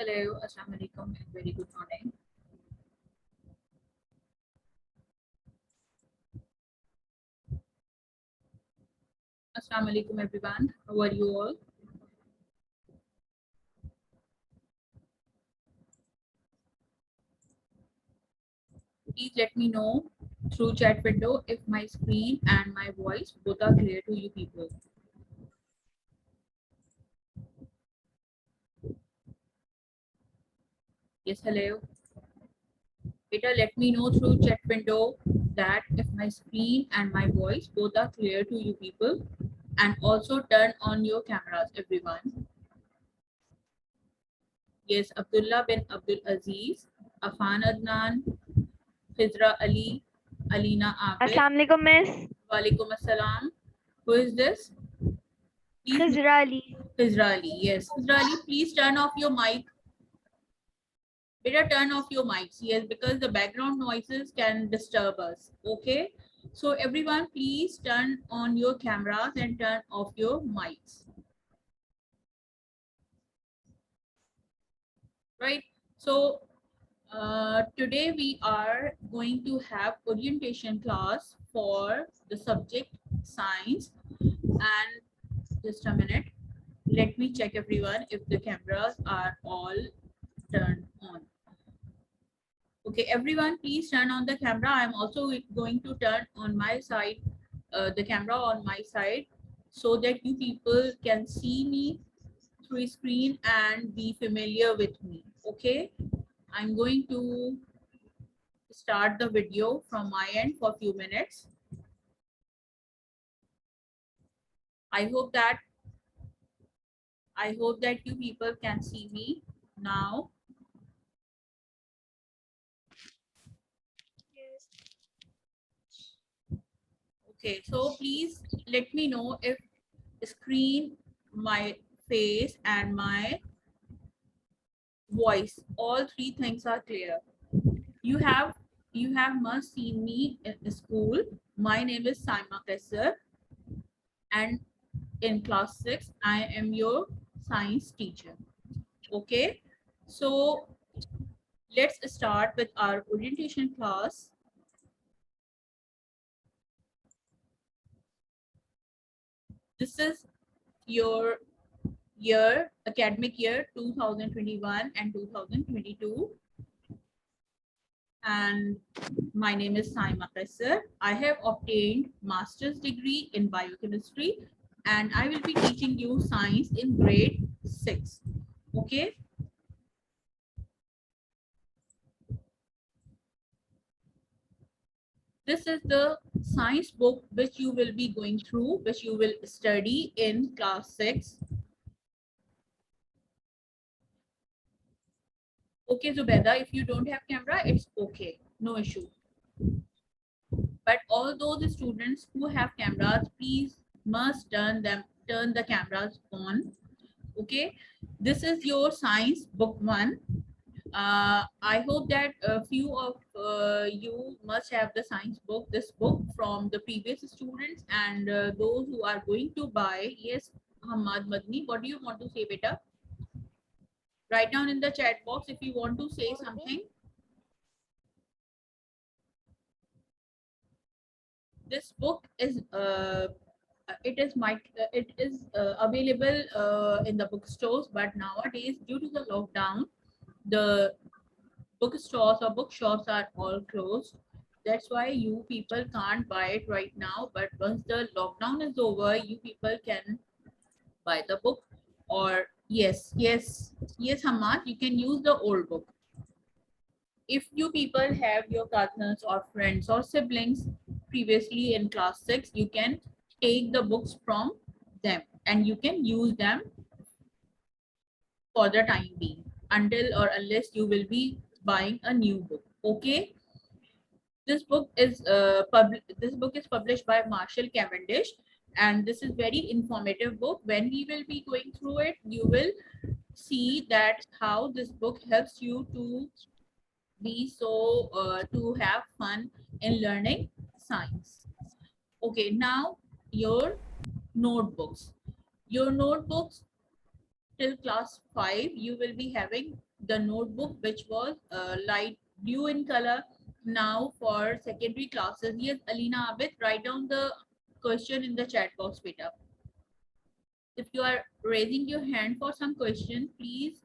Hello, Assalamu alaikum, and very good morning. Assalamu alaikum, everyone. How are you all? Please let me know through chat window if my screen and my voice both are clear to you people. Yes, hello. Beta, let me know through chat window that if my screen and my voice both are clear to you people, and also turn on your cameras, everyone. Yes, Abdullah bin Abdul Aziz, Afan Adnan, Fizra Ali, Alina Abid. Assalamu alaikum, Miss. Walaikum assalam. Who is this? Please, Khizra Ali. Israeli. Yes, Israeli, please turn off your mic. Better turn off your mics. Yes, because the background noises can disturb us. Okay. So everyone, please turn on your cameras and turn off your mics. Right. So today we are going to have orientation class for the subject science. And just a minute, let me check everyone if the cameras are all turned on. Okay, everyone, please turn on the camera. I'm also going to turn on my side, the camera on my side, so that you people can see me through screen and be familiar with me. Okay, I'm going to start the video from my end for a few minutes. I hope that you people can see me now. Okay, so please let me know if screen, my face and my voice, all three things are clear. You have must seen me in school. My name is Saima Kassar, and in class 6 I am your science teacher. Okay, so let's start with our orientation class. This is your academic year 2021 and 2022, and my name is Saima Kassar. I have obtained master's degree in biochemistry, and I will be teaching you science in grade 6. Okay. This is the science book which you will be going through, which you will study in class 6. Okay, Zubeda, if you don't have camera, it's okay, no issue. But all those students who have cameras, please must turn the cameras on. Okay, this is your science book 1. I hope that a few of you must have the science book, this book from the previous students, and those who are going to buy. Yes, Hamad Madni, what do you want to say, beta? Write down in the chat box if you want to say something. This book is it is available in the bookstores, but nowadays due to the lockdown, the bookstores or bookshops are all closed. That's why you people can't buy it right now, but once the lockdown is over, you people can buy the book. Or yes, Hamad, you can use the old book. If you people have your cousins or friends or siblings previously in class 6, you can take the books from them and you can use them for the time being, until or unless you will be buying a new book. Okay, this book is published by Marshall Cavendish, and this is very informative book. When we will be going through it, you will see that how this book helps you to be to have fun in learning science. Okay, now your notebooks. Your notebooks till class 5, you will be having the notebook which was light blue in color. Now for secondary classes, yes, Alina Abid, write down the question in the chat box, beta. If you are raising your hand for some question, please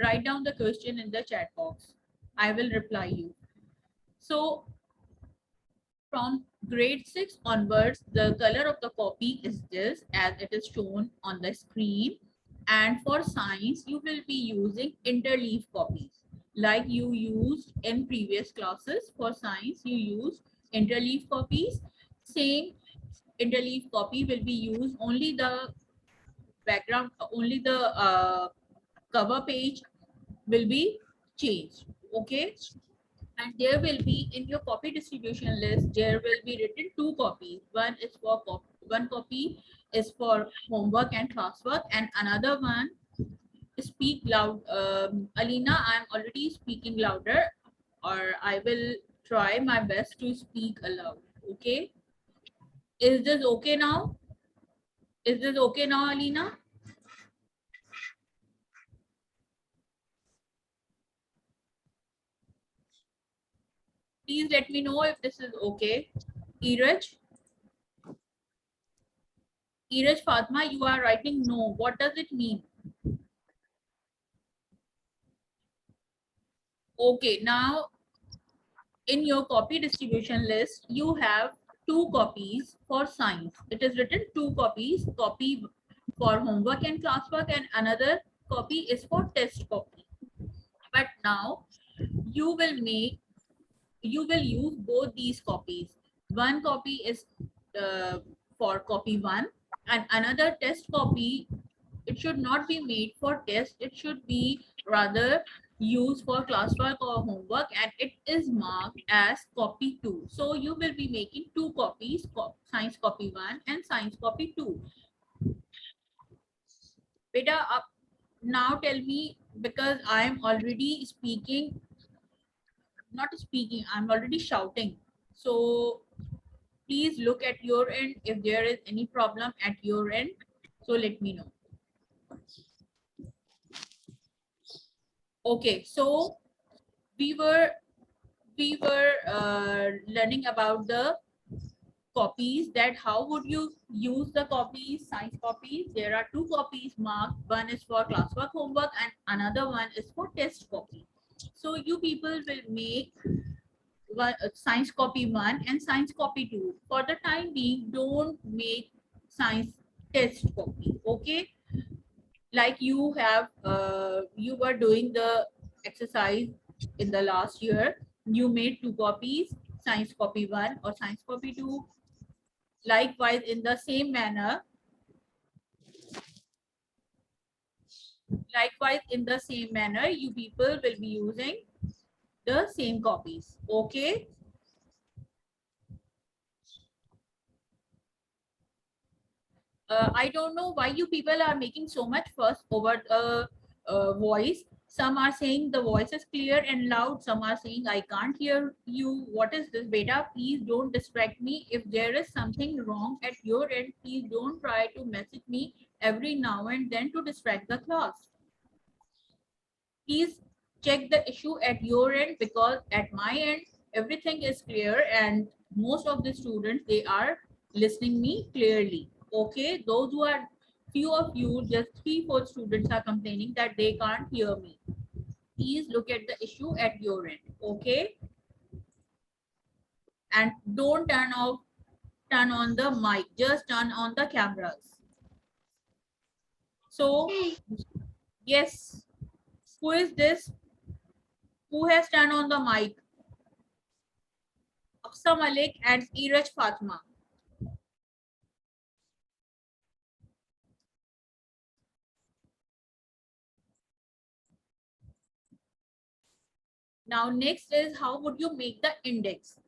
write down the question in the chat box. I will reply you. So from grade 6 onwards, the color of the copy is this as it is shown on the screen. And for science, you will be using interleaf copies. Like you used in previous classes, for science, you use interleaf copies. Same interleaf copy will be used, only the background, only the cover page will be changed. Okay. And there will be in your copy distribution list, there will be written two copies. One is for one copy is for homework and classwork, and another one speak loud. Alina, I'm already speaking louder, or I will try my best to speak aloud. Okay, is this okay now? Is this okay now, Alina? Please let me know if this is okay. Iraj, Fatma, you are writing no. What does it mean? Okay, now in your copy distribution list, you have two copies for science. It is written two copies, copy for homework and classwork, and another copy is for test copy. But now you will make, you will use both these copies. One copy is for copy one, and another test copy. It should not be made for test. It should be rather used for classwork or homework, and it is marked as copy 2. So you will be making two copies, science copy 1 and science copy 2. Beta, now tell me, because I am already speaking, not speaking, I'm already shouting. So please look at your end if there is any problem at your end. So let me know. Okay, so we were learning about the copies, that how would you use the copies, science copies. There are two copies marked. One is for classwork homework and another one is for test copy. So you people will make one, science copy 1 and science copy 2. For the time being, don't make science test copy. Okay, like you have you were doing the exercise in the last year, you made two copies, science copy 1 or science copy 2. Likewise, in the same manner, you people will be using the same copies. Okay, I don't know why you people are making so much fuss over the voice. Some are saying the voice is clear and loud. Some are saying I can't hear you. What is this, beta? Please don't distract me. If there is something wrong at your end, please don't try to message me every now and then to distract the class. Please check the issue at your end, because at my end everything is clear and most of the students, they are listening me clearly. Okay, those who are, few of you, just 3-4 students are complaining that they can't hear me. Please look at the issue at your end. Okay, and don't turn on the mic, just turn on the cameras. So yes, who is this, who has turned on the mic? Aqsa Malik and Iraj Fatma. Now next is, how would you make the index?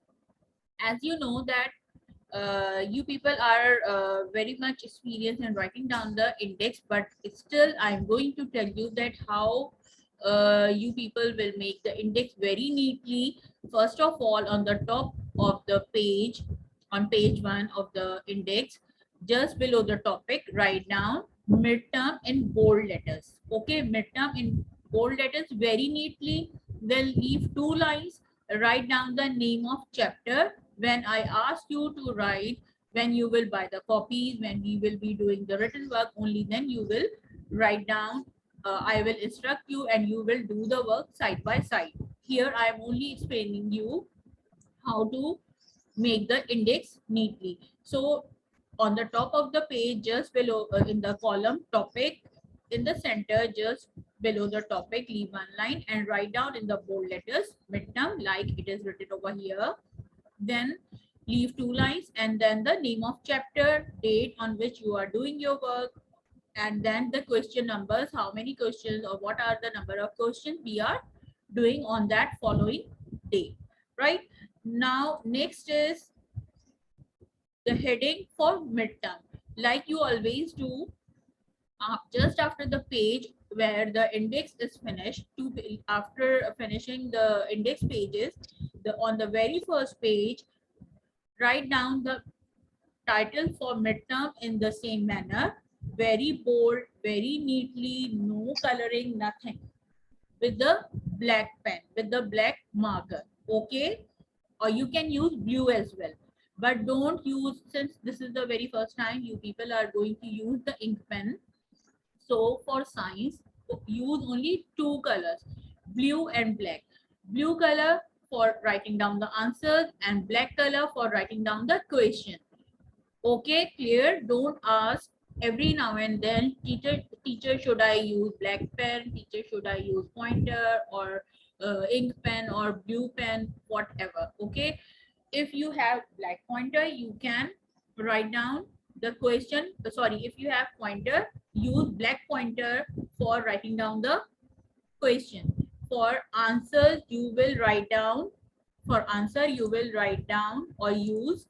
As you know that you people are very much experienced in writing down the index, but still I'm going to tell you that how you people will make the index very neatly. First of all, on the top of the page, on page 1 of the index, just below the topic, write down midterm in bold letters. Okay, midterm in bold letters very neatly. Then leave 2 lines. Write down the name of chapter. When I ask you to write, when you will buy the copies, when we will be doing the written work, only then you will write down. I will instruct you and you will do the work side by side. Here I am only explaining you how to make the index neatly. So on the top of the page, just below in the column topic, in the center, just below the topic, leave 1 line and write down in the bold letters midterm like it is written over here. Then leave 2 lines and then the name of chapter, date on which you are doing your work, and then the question numbers, how many questions or what are the number of questions we are doing on that following day. Right now, next is the heading for midterm. Like you always do, just after the page where the index is finished, after finishing the index pages, on the very first page, write down the title for midterm in the same manner, very bold, very neatly, no coloring, nothing, with the black pen, with the black marker. Okay, or you can use blue as well, but don't use, since this is the very first time you people are going to use the ink pen, so for science use only 2 colors, blue and black. Blue color for writing down the answers and black color for writing down the question. Okay, clear? Don't ask every now and then, teacher, should I use black pen? Teacher, should I use pointer or ink pen or blue pen? Whatever. Okay. If you have black pointer, you can write down the question. Sorry, if you have pointer, use black pointer for writing down the question. For answers, you will write down. For answer, you will write down or use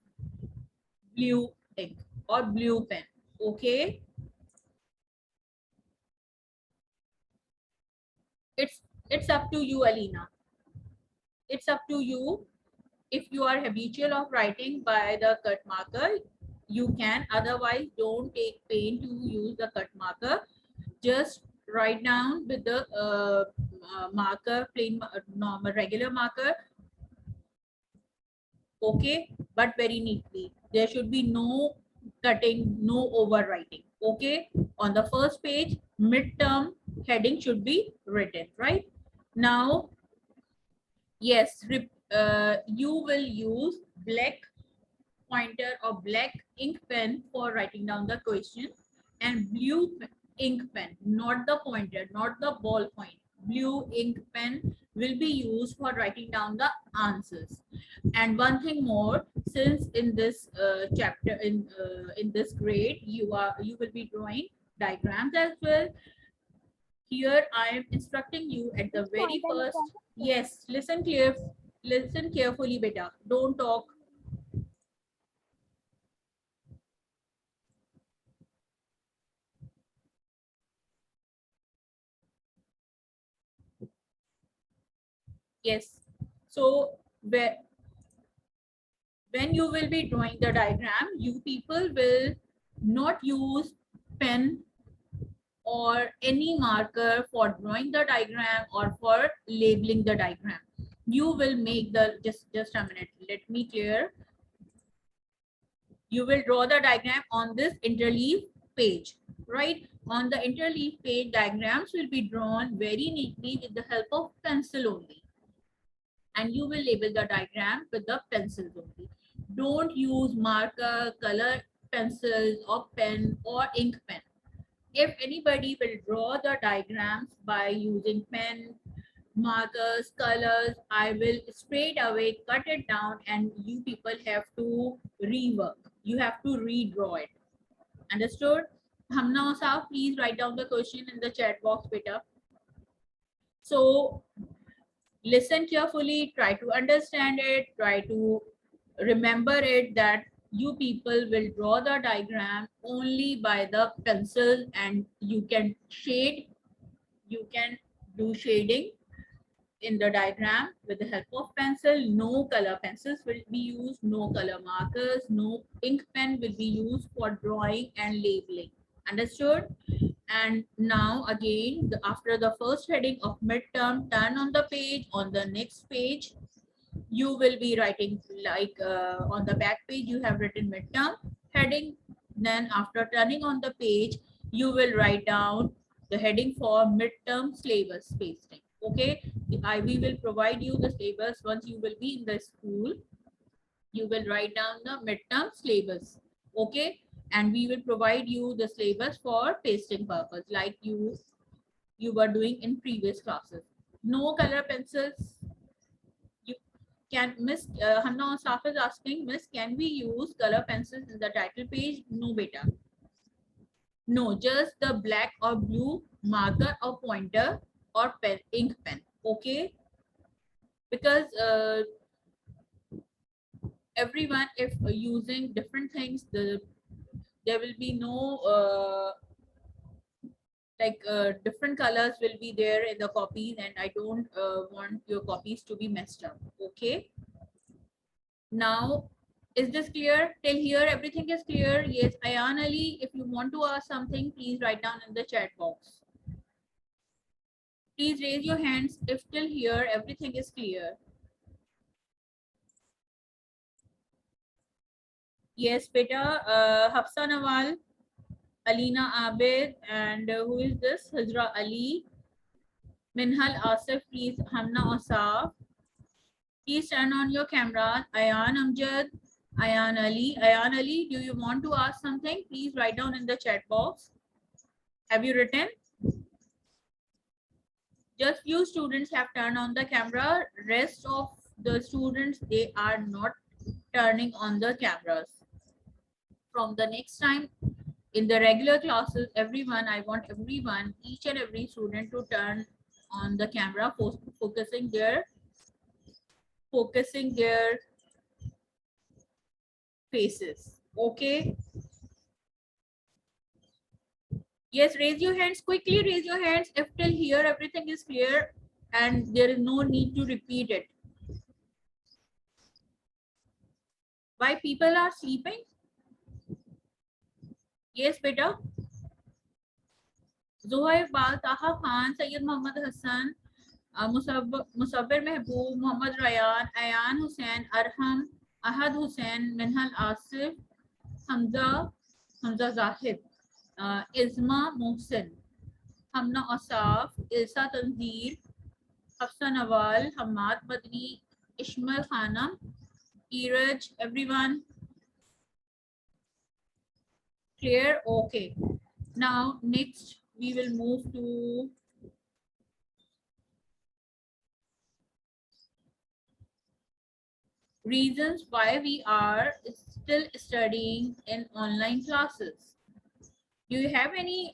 blue ink or blue pen. Okay, it's up to you, Alina. It's up to you. If you are habitual of writing by the cut marker, you can. Otherwise, don't take pain to use the cut marker. Just write down with the marker, plain normal regular marker. Okay, but very neatly. There should be no cutting, no overwriting. Okay, on the first page, midterm heading should be written. Right now, yes, you will use black pointer or black ink pen for writing down the question, and blue ink pen, not the pointer, not the ballpoint. Blue ink pen will be used for writing down the answers. And one thing more, since in this chapter, in this grade, you will be drawing diagrams as well. Here I am instructing you at the very first. Yes, listen carefully, beta. Don't talk. Yes. So when you will be drawing the diagram, you people will not use pen or any marker for drawing the diagram or for labeling the diagram. You will make the, just a minute, let me clear. You will draw the diagram on this interleave page, right? On the interleave page, diagrams will be drawn very neatly with the help of pencil only, and you will label the diagram with the pencils only. Don't use marker, color pencils or pen or ink pen. If anybody will draw the diagrams by using pen, markers, colors, I will straight away cut it down and you people have to rework. You have to redraw it. Understood? Hamna Osaf, please write down the question in the chat box, beta. So listen carefully, try to understand it, try to remember it, that you people will draw the diagram only by the pencil, and you can shade, you can do shading in the diagram with the help of pencil. No color pencils will be used, no color markers, no ink pen will be used for drawing and labeling. Understood? And now again, after the first heading of midterm, turn on the page. On the next page, you will be writing like on the back page, you have written midterm heading. Then after turning on the page, you will write down the heading for midterm syllabus pasting. Okay, we will provide you the syllabus once you will be in the school. You will write down the midterm syllabus. Okay, and we will provide you the syllabus for pasting purpose like you were doing in previous classes. No color pencils. You can Miss Hanna Saf is asking, Miss, can we use color pencils in the title page? No, beta. No, just the black or blue marker or pointer or pen, ink pen. Okay, because everyone, if using different things, there will be no like different colors will be there in the copies, and I don't want your copies to be messed up. Okay, now is this clear? Till here everything is clear? Yes, Ayan Ali, if you want to ask something, please write down in the chat box. Please raise your hands if till here everything is clear. Yes, beta. Hafsa Nawal, Alina Abid, and who is this? Hajra Ali, Minhal Asif, please, Hamna Asaf. Please turn on your cameras. Ayan Amjad, Ayan Ali. Ayan Ali, do you want to ask something? Please write down in the chat box. Have you written? Just few students have turned on the camera. Rest of the students, they are not turning on the cameras. From the next time in the regular classes, everyone, I want everyone, each and every student to turn on the camera, focusing their faces. Okay. Yes, raise your hands quickly. Raise your hands if till here everything is clear and there is no need to repeat it. Why people are sleeping? Yes, beta. Zohair Iqbal, Taha Khan, Sayyid Muhammad Hassan, Musabir Mehboob, Muhammad Rayan, Ayan Hussain, Arham, Ahad Hussain, Minhal Asif, Hamza Zahid, Izma Mohsin, Hamna Asaf, Ilsa Tanzir, Hafsa Nawal, Hamad Badri, Ishmael Khanam, Iraj, everyone clear? Okay. Now, next we will move to reasons why we are still studying in online classes. Do you have any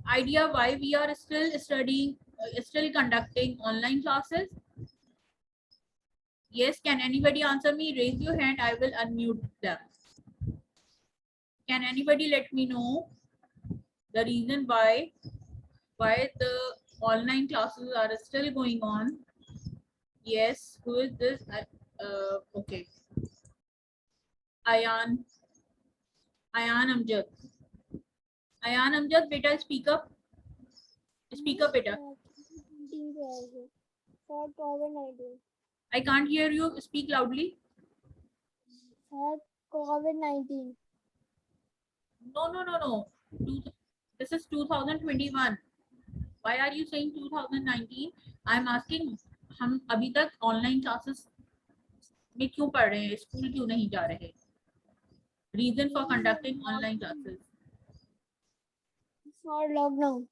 idea why we are still studying, still conducting online classes? Yes, can anybody answer me? Raise your hand, I will unmute them. Can anybody let me know the reason why the online classes are still going on? Yes, who is this? Okay, Ayan, Ayan Amjad. Ayan Amjad, beta, speak up. Speak up, beta. For COVID-19. I can't hear you. Speak loudly. For COVID-19. No. This is 2021. Why are you saying 2019? I'm asking, हम अभी तक online classes में क्यों पढ़ रहे हैं? School क्यों नहीं जा रहे? Reason for conducting online classes? For lockdown.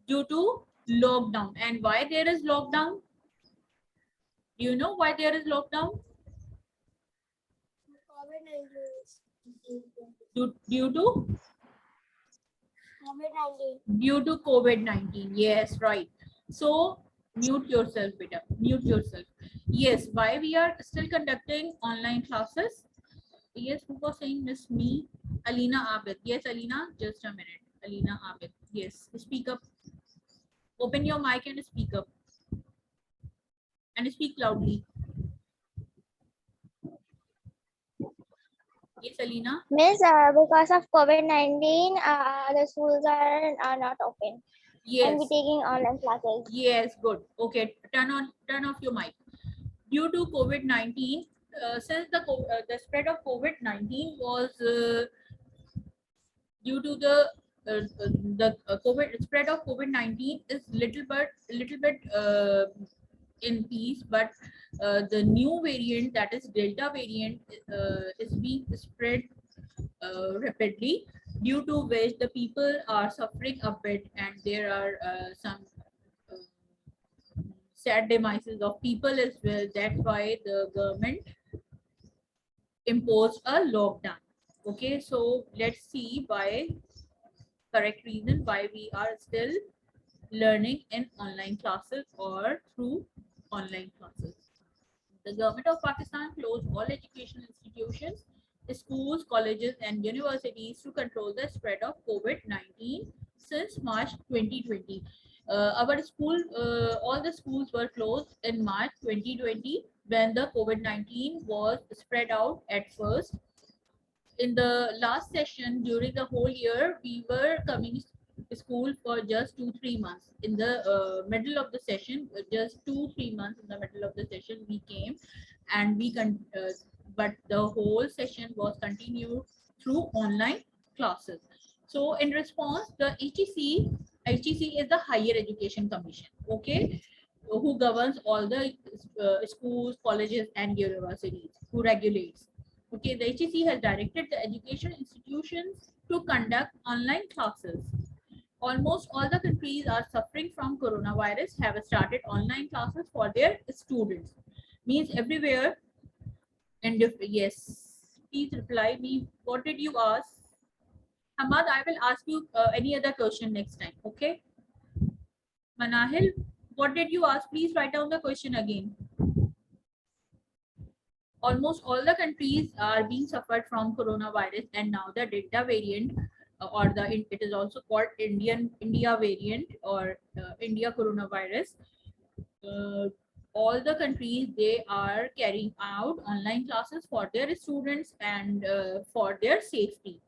Due to lockdown. And why there is lockdown? Do you know why there is lockdown? COVID-19. Due to COVID-19. due to COVID-19. Yes, right. So mute yourself, beta. Mute yourself. Yes, why we are still conducting online classes? Yes, who was saying Miss Me? Alina Abid. Yes, Alina, just a minute. Alina Abid. Yes, speak up. Open your mic and speak up. And speak loudly. Yes, Alina. Miss, because of COVID-19, the schools are not open, and we're Yes. taking online classes. Yes. Good. Okay. Turn off your mic. Due to COVID-19, since the spread of COVID-19 was due to the COVID spread of COVID-19 is little bit in peace, but the new variant, that is Delta variant, is being spread rapidly, due to which the people are suffering a bit, and there are some uh, sad demises of people as well. That's why the government imposed a lockdown. Okay, so let's see why, correct reason why we are still learning in online classes or through online classes. The government of Pakistan closed all educational institutions, schools, colleges, and universities to control the spread of COVID-19 since March 2020. Our school, all the schools were closed in March 2020 when the COVID-19 was spread out at first. In the last session, during the whole year, we were coming to school for just 2-3 months. In the middle of the session, just 2-3 months in the middle of the session, we came, and but the whole session was continued through online classes. So in response, the HEC is the Higher Education Commission, okay, who governs all the schools, colleges, and universities, who regulates. Okay, the HEC has directed the education institutions to conduct online classes. Almost all the countries are suffering from coronavirus have started online classes for their students. Means everywhere. And if yes, please reply me. What did you ask? Hamad, I will ask you any other question next time. Okay. Manahil, what did you ask? Please write down the question again. Almost all the countries are being suffered from coronavirus, and now the Delta variant, or it is also called India variant, or India coronavirus. Uh, all the countries, they are carrying out online classes for their students and for their safety,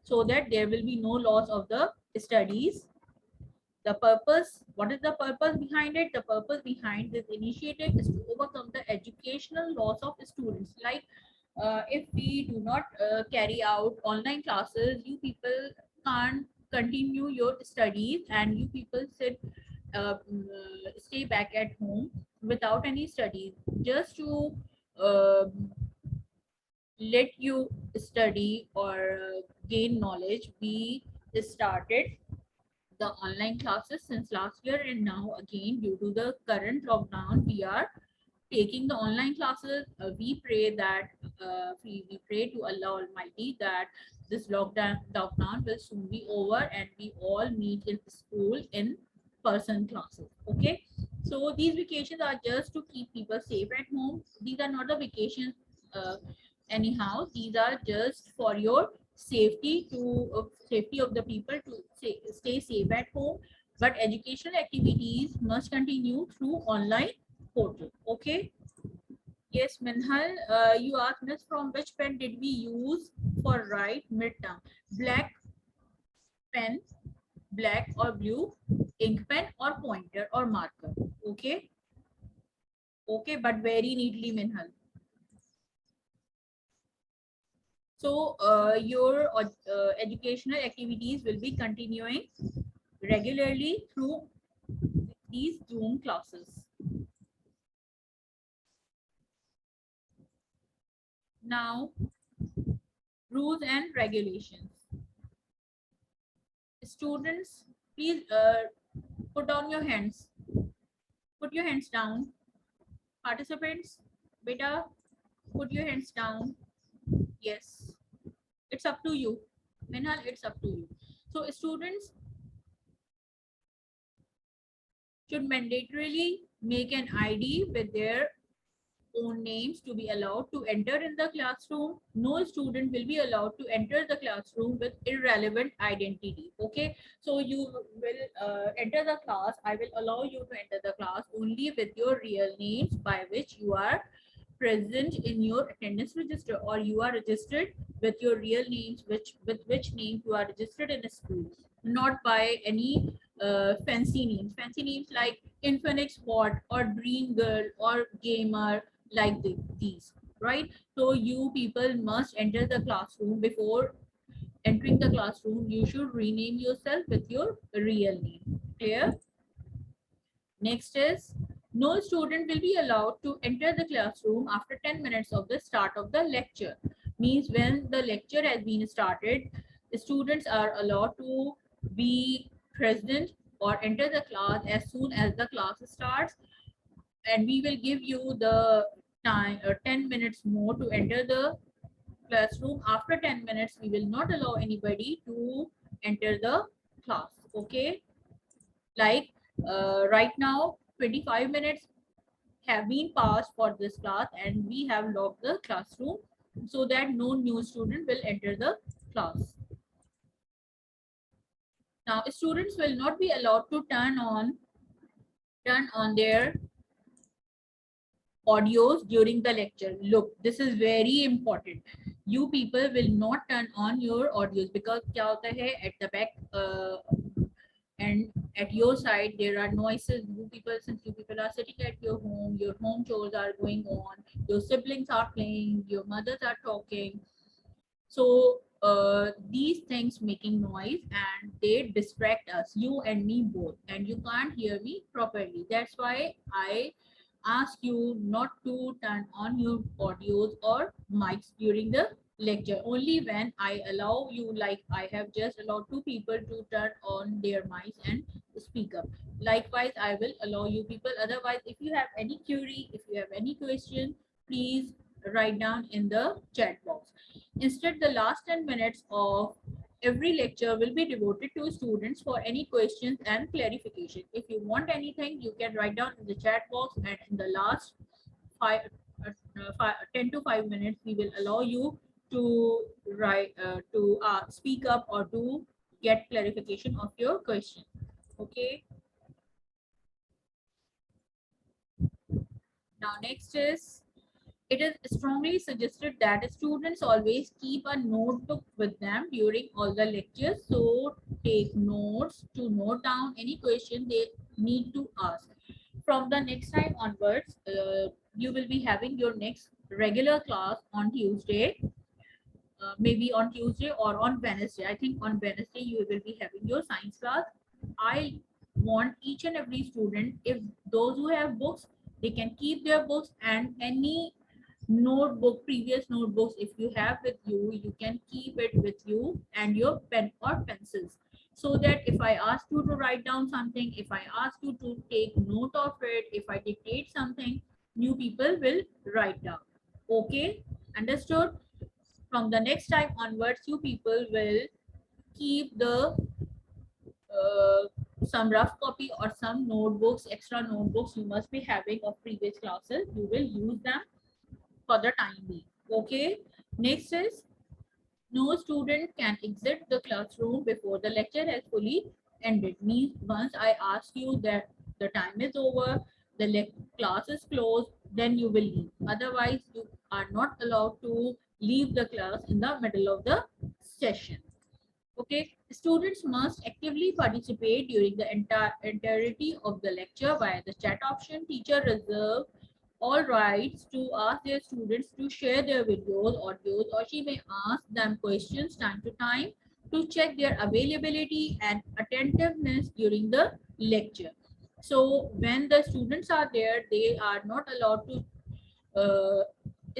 so that there will be no loss of the studies. The purpose, what is the purpose behind it? The purpose behind this initiative is to overcome the educational loss of students. Like if we do not carry out online classes, you people can't continue your studies, and you people stay back at home without any studies, just to let you study or gain knowledge. We started the online classes since last year, and now again, due to the current lockdown, we are taking the online classes. We pray that we pray to Allah Almighty that this lockdown will soon be over, and we all meet in school in person classes. Okay, so these vacations are just to keep people safe at home. These are not the vacations anyhow. These are just for your safety, to safety of the people, to stay safe at home. But educational activities must continue through online portal. Okay. Yes, Minhal, you asked us from which pen did we use for write midterm? Black pen, black or blue, ink pen or pointer or marker. Okay. Okay, but very neatly, Minhal. So your educational activities will be continuing regularly through these Zoom classes. Now, rules and regulations. Students, please put down your hands. Put your hands down. Participants, beta, put your hands down. Yes, it's up to you. Minhal, it's up to you. So students should mandatorily make an ID with their own names to be allowed to enter in the classroom. No student will be allowed to enter the classroom with irrelevant identity. Okay, so you will enter the class. I will allow you to enter the class only with your real names by which you are present in your attendance register, or you are registered with your real names, with which name you are registered in a school, not by any fancy names. Fancy names like Infinix Bot or Dream Girl or Gamer, like these, right? So you people must enter the classroom. Before entering the classroom, you should rename yourself with your real name. Clear? Next is, no student will be allowed to enter the classroom after 10 minutes of the start of the lecture. Means when the lecture has been started, the students are allowed to be present or enter the class as soon as the class starts, and we will give you the time 10 minutes more to enter the classroom. After 10 minutes, we will not allow anybody to enter the class. Okay, like right now 25 minutes have been passed for this class, and we have locked the classroom so that no new student will enter the class. Now students will not be allowed to turn on their audios during the lecture. Look, this is very important. You people will not turn on your audios, because kya hota hai, at the back and at your side there are noises. You people, since you people are sitting at your home chores are going on, your siblings are playing, your mothers are talking, so these things making noise and they distract us, you and me both, and you can't hear me properly. That's why I ask you not to turn on your audios or mics during the lecture. Only when I allow you, like I have just allowed two people to turn on their mics and speak up. Likewise, I will allow you people. Otherwise, if you have any query, if you have any question, please write down in the chat box. Instead, the last 10 minutes of every lecture will be devoted to students for any questions and clarification. If you want anything, you can write down in the chat box, and in the last 10 to 5 minutes, we will allow you to speak up or to get clarification of your question. Okay. Now next is, it is strongly suggested that students always keep a notebook with them during all the lectures. So take notes to note down any question they need to ask. From the next time onwards, you will be having your next regular class on Tuesday. Maybe on Tuesday or on Wednesday. I think on Wednesday you will be having your science class. I want each and every student, if those who have books, they can keep their books, and any notebook, previous notebooks, if you have with you, you can keep it with you, and your pen or pencils, so that if I ask you to write down something, if I ask you to take note of it, if I dictate something, new people will write down. Okay, understood? From the next time onwards, you people will keep the some rough copy or some notebooks, extra notebooks you must be having of previous classes. You will use them for the time being. Okay. Next is, no student can exit the classroom before the lecture has fully ended. Means once I ask you that the time is over, the class is closed, then you will leave. Otherwise, you are not allowed to leave the class in the middle of the session. Okay, students must actively participate during the entirety of the lecture via the chat option. Teacher reserve all rights to ask their students to share their videos, audios, or she may ask them questions time to time to check their availability and attentiveness during the lecture. So when the students are there, they are not allowed to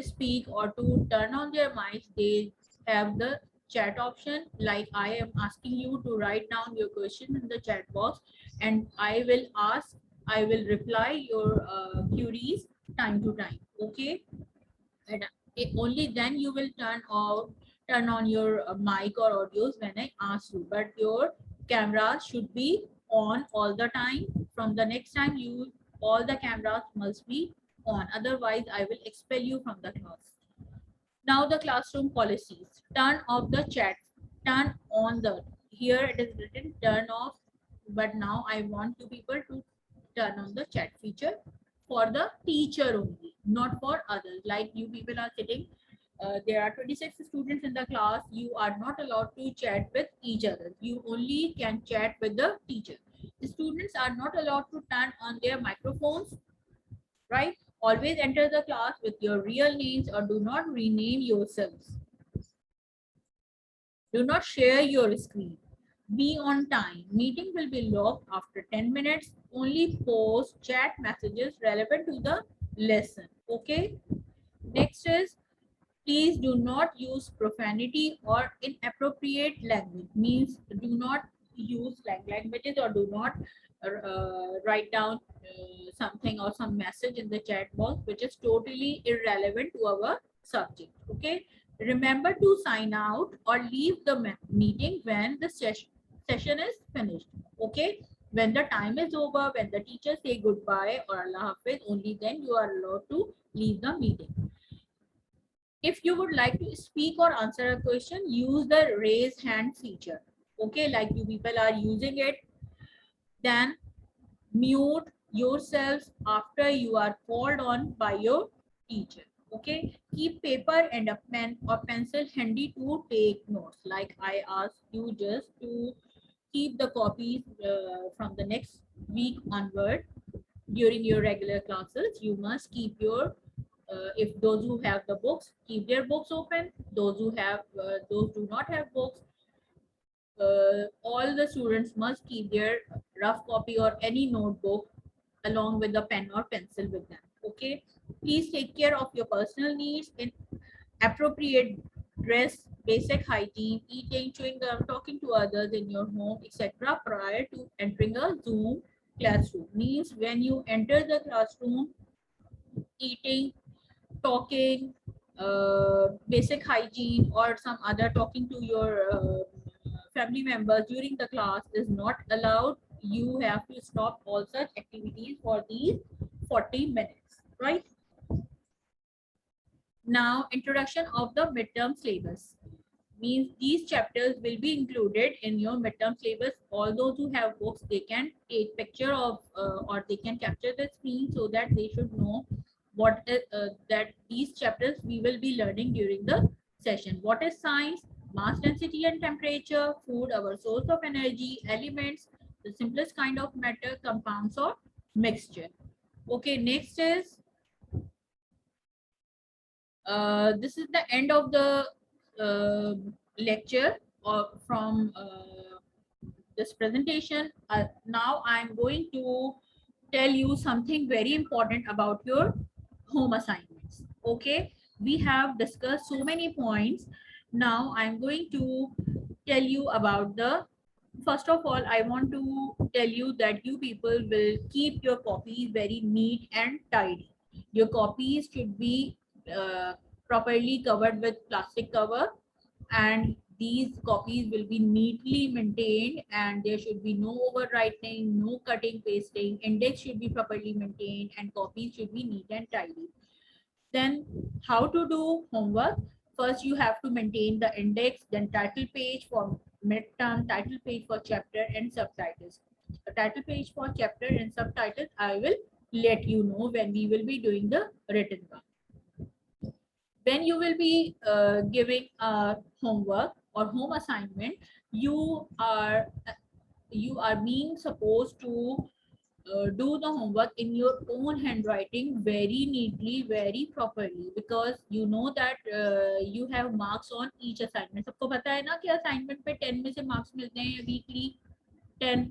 speak or to turn on their mics. They have the chat option, like I am asking you to write down your question in the chat box, and I will reply your queries time to time. Okay, and only then you will turn on your mic or audios when I ask you, but your camera should be on all the time. From the next time, you all the cameras must be on, otherwise I will expel you from the class. Now the classroom policies. Turn off the chat, turn on the, here it is written turn off, but now I want you people to turn on the chat feature for the teacher only, not for others. Like you people are sitting, there are 26 students in the class. You are not allowed to chat with each other. You only can chat with the teacher. The students are not allowed to turn on their microphones, right? Always enter the class with your real names or do not rename yourselves. Do not share your screen. Be on time. Meeting will be logged after 10 minutes. Only post chat messages relevant to the lesson. Okay. Next is, please do not use profanity or inappropriate language. Means do not use languages or do not write down something or some message in the chat box which is totally irrelevant to our subject. Okay. Remember to sign out or leave the meeting when the session is finished. Okay. When the time is over, when the teacher say goodbye or Allah Hafiz, only then you are allowed to leave the meeting. If you would like to speak or answer a question, use the raise hand feature. Okay, like you people are using it, then mute yourselves after you are called on by your teacher. Okay, keep paper and a pen or pencil handy to take notes. Like I asked you just to keep the copies from the next week onward during your regular classes. You must keep your if those who have the books, keep their books open. Those who have those do not have books, all the students must keep their rough copy or any notebook along with the pen or pencil with them. Okay, please take care of your personal needs in appropriate dress, basic hygiene, eating, chewing gum, talking to others in your home, etc. prior to entering a Zoom classroom. Means when you enter the classroom, eating, talking, basic hygiene or some other talking to your family members during the class is not allowed. You have to stop all such activities for these 40 minutes, right? Now, introduction of the midterm syllabus. Means these chapters will be included in your midterm syllabus. All those who have books, they can take picture of or they can capture the screen so that they should know what is that these chapters we will be learning during the session. What is science, mass density and temperature, food, our source of energy, elements, the simplest kind of matter, compounds or mixture. Okay, next is this is the end of the lecture from this presentation. Now I'm going to tell you something very important about your home assignments. Okay, we have discussed so many points. Now I'm going to tell you about the, first of all, I want to tell you that you people will keep your copies very neat and tidy. Your copies should be uh, properly covered with plastic cover, and these copies will be neatly maintained, and there should be no overwriting, no cutting, pasting. Index should be properly maintained and copies should be neat and tidy. Then how to do homework? First, you have to maintain the index, then title page for midterm, title page for chapter and subtitles. The title page for chapter and subtitles, I will let you know when we will be doing the written one. When you will be giving a homework or home assignment, you are being supposed to do the homework in your own handwriting very neatly, very properly, because you know that you have marks on each assignment. सबको पता है ना कि assignment पे 10 में से marks मिलते हैं weekly 10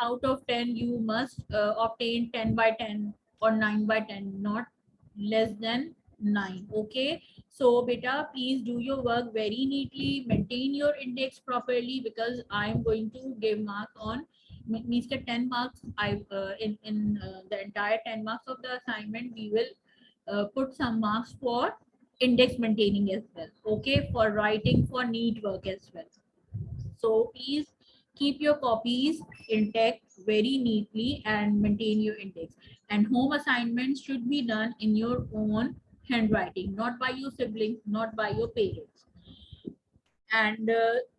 out of 10 you must obtain 10 by 10 or 9 by 10, not less than 9. Okay, so beta, please do your work very neatly, maintain your index properly, because I am going to give marks on means the 10 marks. I in the entire 10 marks of the assignment we will put some marks for index maintaining as well. Okay, for writing, for neat work as well. So please keep your copies intact very neatly and maintain your index. And home assignments should be done in your own handwriting, not by your siblings, not by your parents. And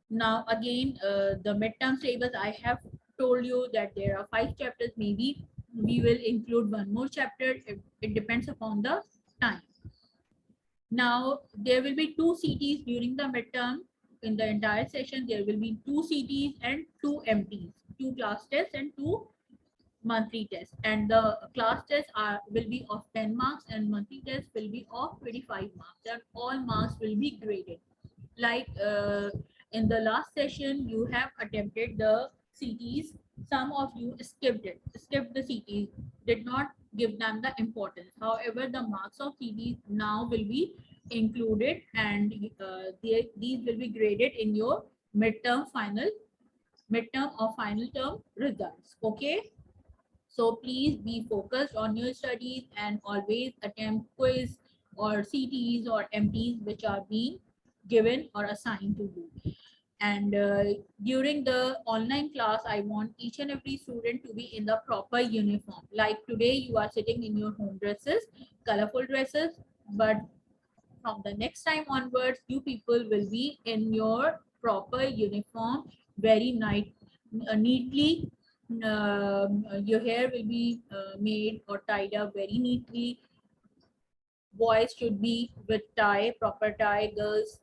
now again, the midterm syllabus, I have told you that there are 5 chapters, maybe we will include one more chapter. It depends upon the time. Now there will be 2 CTs during the midterm. In the entire session there will be 2 CTs and 2 MTs, 2 class tests and 2 monthly tests, and the class tests will be of 10 marks and monthly tests will be of 25 marks, and all marks will be graded. Like in the last session you have attempted the CTs, some of you skipped the CTs, did not give them the importance. However, the marks of CTs now will be included, and these will be graded in your midterm or final term results. Okay, so please be focused on your studies and always attempt quiz or CTs or MTs which are being given or assigned to you. And during the online class, I want each and every student to be in the proper uniform. Like today, you are sitting in your home dresses, colorful dresses, but from the next time onwards, you people will be in your proper uniform, very neatly. Your hair will be made or tied up very neatly. Boys should be with tie, proper tie. Girls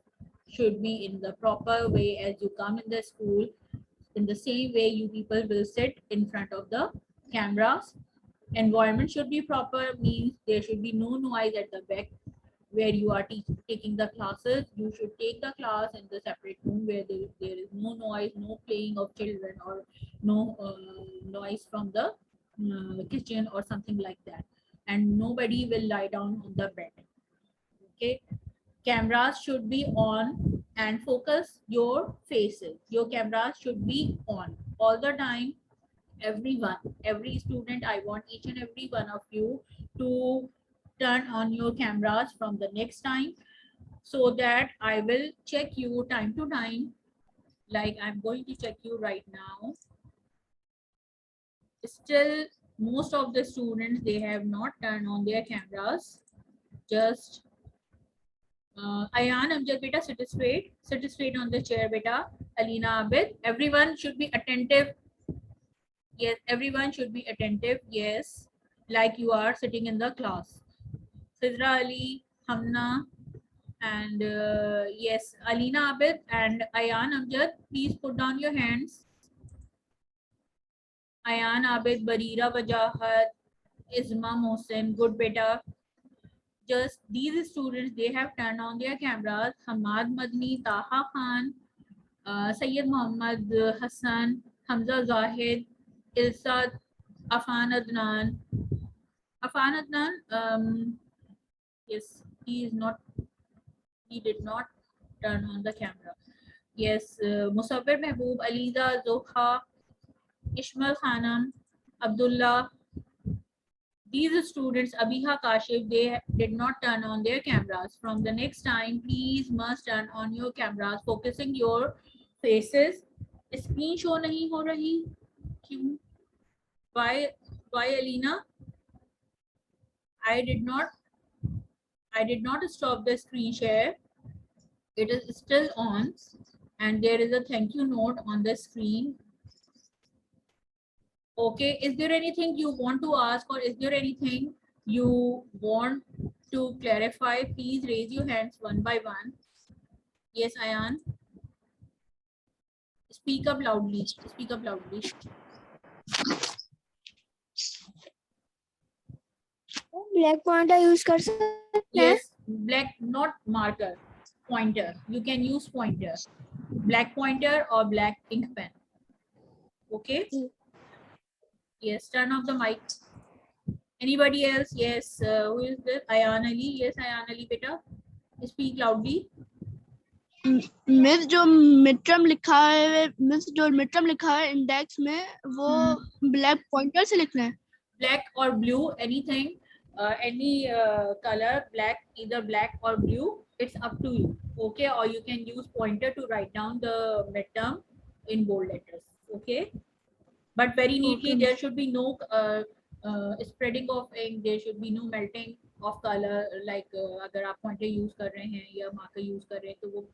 should be in the proper way as you come in the school. In the same way, you people will sit in front of the cameras. Environment should be proper, means there should be no noise at the back where you are taking the classes. You should take the class in the separate room where there is no noise, no playing of children, or no noise from the kitchen or something like that. And nobody will lie down on the bed. Okay, cameras should be on and focus your faces. Your cameras should be on all the time. Everyone, every student, I want each and every one of you to turn on your cameras from the next time, so that I will check you time to time. Like I'm going to check you right now. Still, most of the students, they have not turned on their cameras. Just Ayan Amjad, beta, sit straight on the chair, beta. Alina Abid, everyone should be attentive. Yes, everyone should be attentive. Yes, like you are sitting in the class. Fizra Ali, Hamna, and yes, Alina Abid and Ayan Amjad, please put down your hands. Ayan Abid, Barira Wajahat, Isma Mohsen, good beta. Just these students, they have turned on their cameras. Hamad Madni, Taha Khan, Sayyid Muhammad Hassan, Hamza Zahid, Ilsad, Afan Adnan. Afan Adnan, yes, he did not turn on the camera. Yes, Musawwir Mehboob, Aliza, Zoha, Ishmael Khanam, Abdullah. These students, Abiha Kashif, they did not turn on their cameras. From the next time, please must turn on your cameras, focusing your faces. Screen show nahi ho rahi. Kyun? Why, Alina? I did not stop the screen share. It is still on, and there is a thank you note on the screen. Okay, is there anything you want to ask, or is there anything you want to clarify? Please raise your hands one by one. Yes, Ayan. Speak up loudly. Speak up loudly. Black pointer use कर सकते हैं? Yes, black, not marker, pointer. You can use pointer, black pointer or black ink pen. Okay. Yes, turn off the mic. Anybody else? Yes, who is this? Ayan Ali. Yes, Ayan Ali, beta. Speak loudly. Miss जो mid लिखा है index में वो black pointer से लिखना है. Black or blue, anything, any color, black, either black or blue, it's up to you. Okay, or you can use pointer to write down the midterm in bold letters. Okay, but very neatly. Okay. There should be no spreading of ink. There should be no melting of color. Like अगर आप pointer use कर रहे हैं या marker use कर रहे हैं तो वो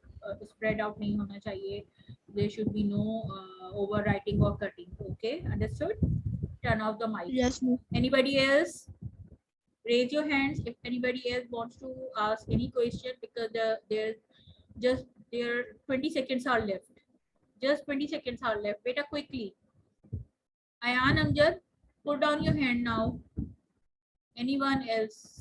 spread out नहीं होना चाहिए. There should be no overwriting or cutting. Okay, understood? turn off the mic. Yes, miss. Anybody else? Raise your hands if anybody else wants to ask any question, because there 20 seconds are left. Just 20 seconds are left. Beta, quickly. Ayan, Amjad, put down your hand now. Anyone else?